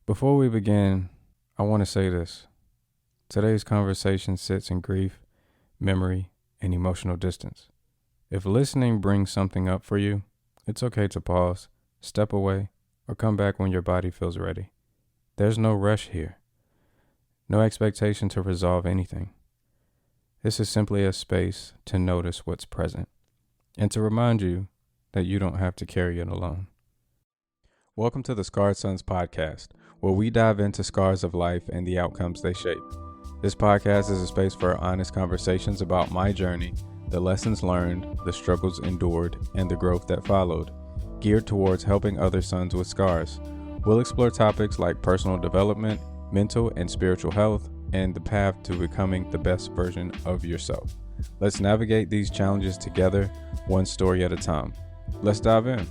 Before we begin, I want to say this. Today's conversation sits in grief, memory, and emotional distance. If listening brings something up for you, it's okay to pause, step away, or come back when your body feels ready. There's no rush here. No expectation to resolve anything. This is simply a space to notice what's present and to remind you that you don't have to carry it alone. Welcome to the Scarred Sons podcast, where we dive into scars of life and the outcomes they shape. This podcast is a space for honest conversations about my journey, the lessons learned, the struggles endured, and the growth that followed, geared towards helping other sons with scars. We'll explore topics like personal development, mental and spiritual health, and the path to becoming the best version of yourself. Let's navigate these challenges together, one story at a time. Let's dive in.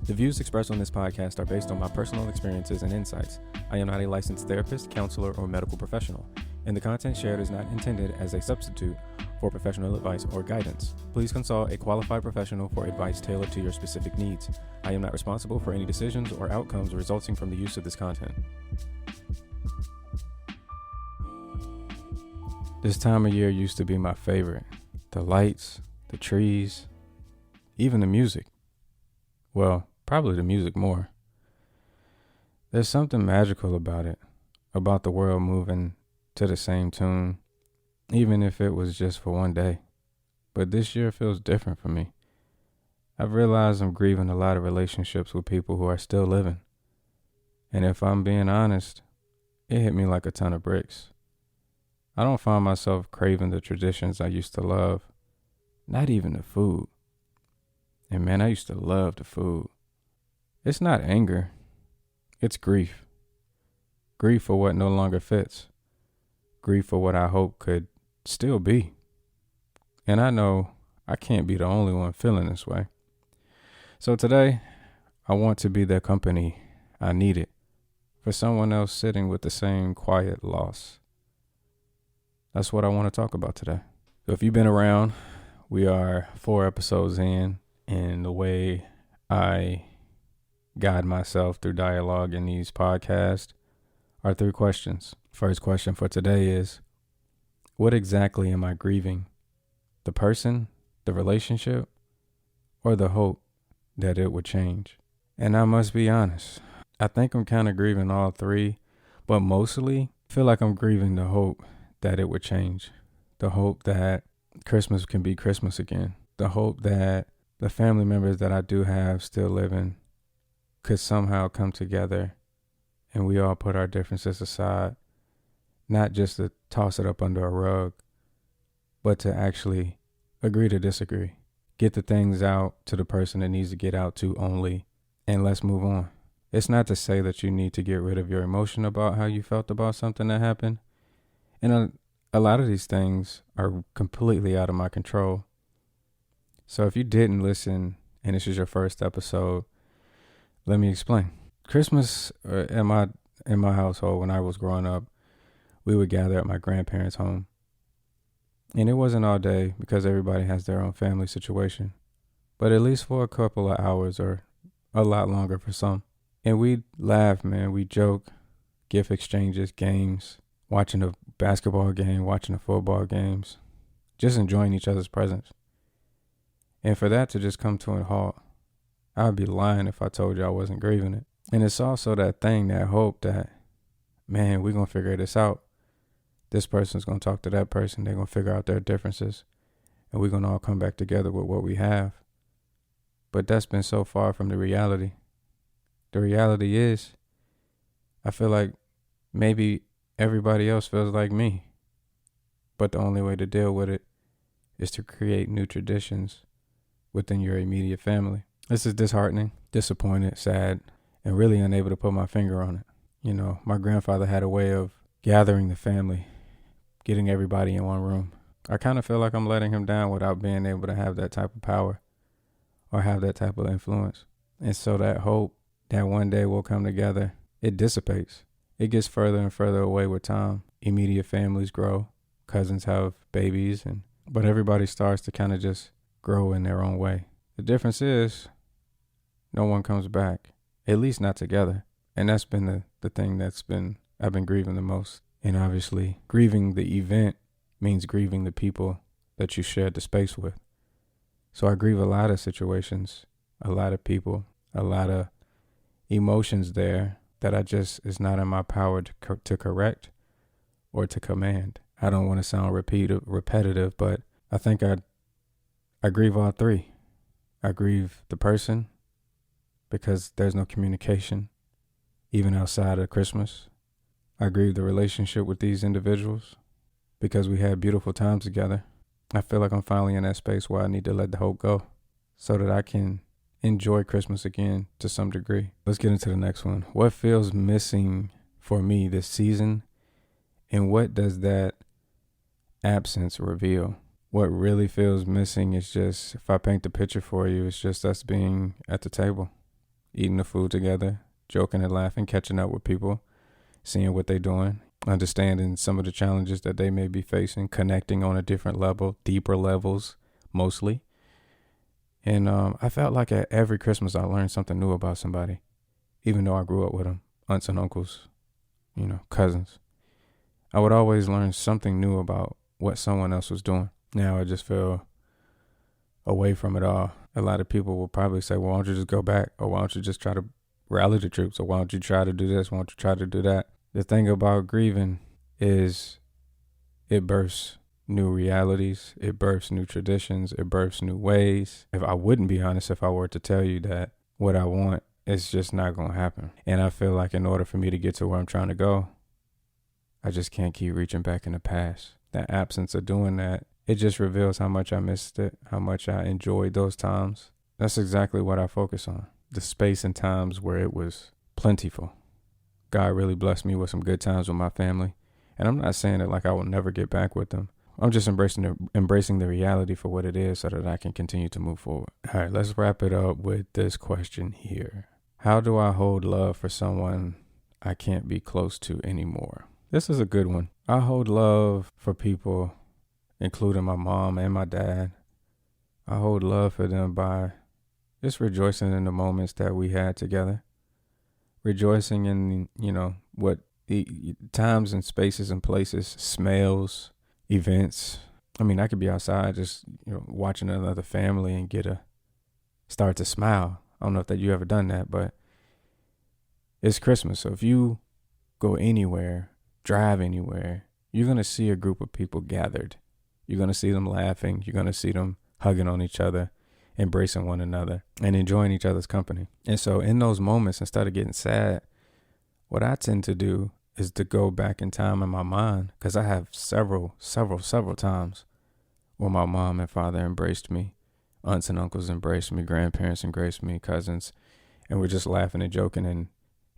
The views expressed on this podcast are based on my personal experiences and insights. I am not a licensed therapist, counselor, or medical professional, and the content shared is not intended as a substitute for professional advice or guidance. Please consult a qualified professional for advice tailored to your specific needs. I am not responsible for any decisions or outcomes resulting from the use of this content. This time of year used to be my favorite. The lights, the trees, even the music. Well, probably the music more. There's something magical about it, about the world moving to the same tune, even if it was just for one day. But this year feels different for me. I've realized I'm grieving a lot of relationships with people who are still living. And if I'm being honest, it hit me like a ton of bricks. I don't find myself craving the traditions I used to love, not even the food. And man, I used to love the food. It's not anger, it's grief. Grief for what no longer fits. Grief for what I hope could still be. And I know I can't be the only one feeling this way. So today, I want to be the company I needed for someone else sitting with the same quiet loss. That's what I want to talk about today. So if you've been around, we are 4 episodes in, and the way I guide myself through dialogue in these podcasts are 3 questions. First question for today is, what exactly am I grieving? The person, the relationship, or the hope that it would change? And I must be honest, I think I'm kind of grieving all 3, but mostly I feel like I'm grieving the hope that it would change. The hope that Christmas can be Christmas again. The hope that the family members that I do have still living could somehow come together and we all put our differences aside, not just to toss it up under a rug, but to actually agree to disagree. Get the things out to the person that needs to get out to only, and let's move on. It's not to say that you need to get rid of your emotion about how you felt about something that happened. And a lot of these things are completely out of my control. So if you didn't listen and this is your first episode, let me explain. Christmas in my household when I was growing up, we would gather at my grandparents' home. And it wasn't all day because everybody has their own family situation, but at least for a couple of hours or a lot longer for some. And we'd laugh, man. We'd joke, gift exchanges, games, watching a basketball game, watching the football games, just enjoying each other's presence. And for that to just come to a halt, I'd be lying if I told you I wasn't grieving it. And it's also that thing, that hope that, man, we're going to figure this out. This person's going to talk to that person. They're going to figure out their differences. And we're going to all come back together with what we have. But that's been so far from the reality. The reality is, I feel like maybe everybody else feels like me. But the only way to deal with it is to create new traditions within your immediate family. This is disheartening, disappointed, sad, and really unable to put my finger on it. You know, my grandfather had a way of gathering the family, getting everybody in one room. I kind of feel like I'm letting him down without being able to have that type of power or have that type of influence. And so that hope that one day we'll come together, it dissipates. It gets further and further away with time. Immediate families grow, cousins have babies, but everybody starts to kind of just grow in their own way. The difference is no one comes back, at least not together. And that's been the thing I've been grieving the most. And obviously, grieving the event means grieving the people that you shared the space with. So I grieve a lot of situations, a lot of people, a lot of emotions there that is not in my power to correct or to command. I don't want to sound repetitive, but I think I grieve all three. I grieve the person because there's no communication, even outside of Christmas. I grieve the relationship with these individuals because we had beautiful times together. I feel like I'm finally in that space where I need to let the hope go so that I can enjoy Christmas again to some degree. Let's get into the next one. What feels missing for me this season, and what does that absence reveal? What really feels missing is just, if I paint the picture for you, it's just us being at the table, eating the food together, joking and laughing, catching up with people, seeing what they're doing, understanding some of the challenges that they may be facing, connecting on a different level, deeper levels, mostly. And I felt like at every Christmas I learned something new about somebody, even though I grew up with them, aunts and uncles, cousins. I would always learn something new about what someone else was doing. Now I just feel away from it all. A lot of people will probably say, well, why don't you just go back? Or why don't you just try to rally the troops? Or why don't you try to do this? Why don't you try to do that? The thing about grieving is it births new realities. It births new traditions. It births new ways. If I wouldn't be honest, if I were to tell you that what I want, it's just not going to happen. And I feel like in order for me to get to where I'm trying to go, I just can't keep reaching back in the past. That absence of doing that, it just reveals how much I missed it, how much I enjoyed those times. That's exactly what I focus on. The space and times where it was plentiful. God really blessed me with some good times with my family. And I'm not saying it like I will never get back with them. I'm just embracing the reality for what it is so that I can continue to move forward. All right, let's wrap it up with this question here. How do I hold love for someone I can't be close to anymore? This is a good one. I hold love for people, including my mom and my dad. I hold love for them by just rejoicing in the moments that we had together. Rejoicing in, what the times and spaces and places, smells, events. I mean, I could be outside just, watching another family and start to smile. I don't know if you ever done that, but it's Christmas. So if you go anywhere, drive anywhere, you're going to see a group of people gathered. You're going to see them laughing. You're going to see them hugging on each other, embracing one another, and enjoying each other's company. And so in those moments, instead of getting sad, what I tend to do is to go back in time in my mind, because I have several times where my mom and father embraced me, aunts and uncles embraced me, grandparents embraced me, cousins, and we're just laughing and joking and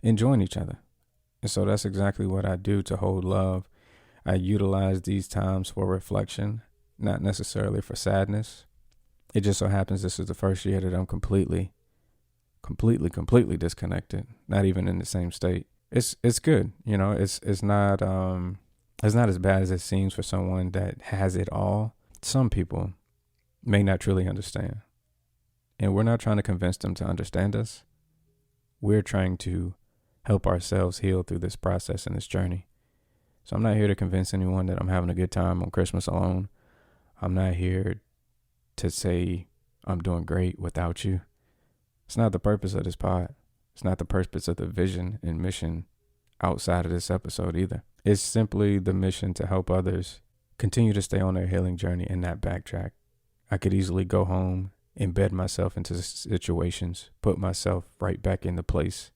enjoying each other. And so that's exactly what I do to hold love. I utilize these times for reflection, not necessarily for sadness. It just so happens this is the first year that I'm completely disconnected, not even in the same state. It's good. It's not as bad as it seems for someone that has it all. Some people may not truly understand. And we're not trying to convince them to understand us. We're trying to help ourselves heal through this process and this journey. So I'm not here to convince anyone that I'm having a good time on Christmas alone. I'm not here to say I'm doing great without you. It's not the purpose of this pod. It's not the purpose of the vision and mission outside of this episode either. It's simply the mission to help others continue to stay on their healing journey and not backtrack. I could easily go home, embed myself into situations, put myself right back into place,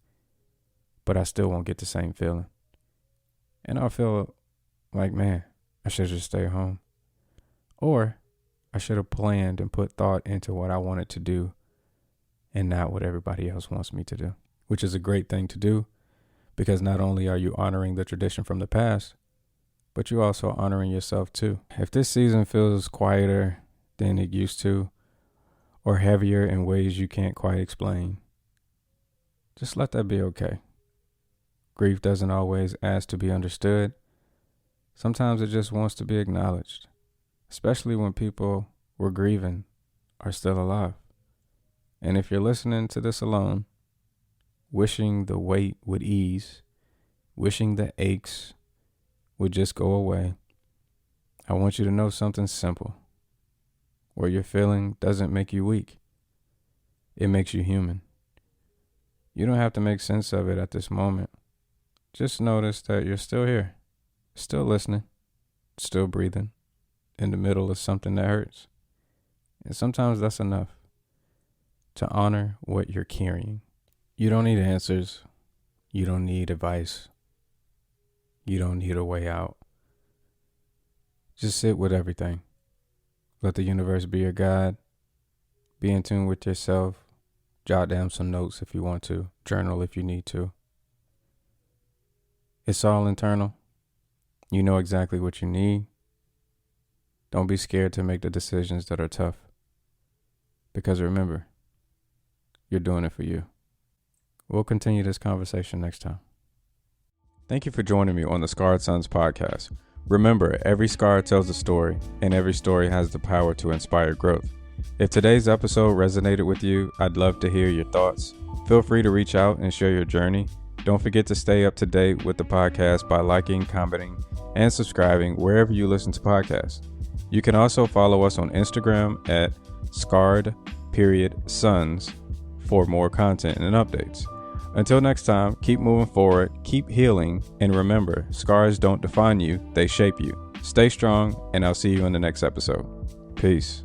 but I still won't get the same feeling. And I'll feel like, man, I should just stay home. Or I should have planned and put thought into what I wanted to do and not what everybody else wants me to do, which is a great thing to do because not only are you honoring the tradition from the past, but you're also honoring yourself too. If this season feels quieter than it used to or heavier in ways you can't quite explain, just let that be okay. Grief doesn't always ask to be understood. Sometimes it just wants to be acknowledged, especially when people we're grieving are still alive. And if you're listening to this alone, wishing the weight would ease, wishing the aches would just go away, I want you to know something simple. What you're feeling doesn't make you weak. It makes you human. You don't have to make sense of it at this moment. Just notice that you're still here, still listening, still breathing, in the middle of something that hurts. And sometimes that's enough to honor what you're carrying. You don't need answers. You don't need advice. You don't need a way out. Just sit with everything. Let the universe be your guide. Be in tune with yourself. Jot down some notes if you want to. Journal if you need to. It's all internal. You know exactly what you need. Don't be scared to make the decisions that are tough. Because remember, you're doing it for you. We'll continue this conversation next time. Thank you for joining me on the Scarred Sons podcast. Remember, every scar tells a story, and every story has the power to inspire growth. If today's episode resonated with you, I'd love to hear your thoughts. Feel free to reach out and share your journey. Don't forget to stay up to date with the podcast by liking, commenting, and subscribing wherever you listen to podcasts. You can also follow us on Instagram at scarred.sons for more content and updates. Until next time, keep moving forward, keep healing, and remember, scars don't define you, they shape you. Stay strong, and I'll see you in the next episode. Peace.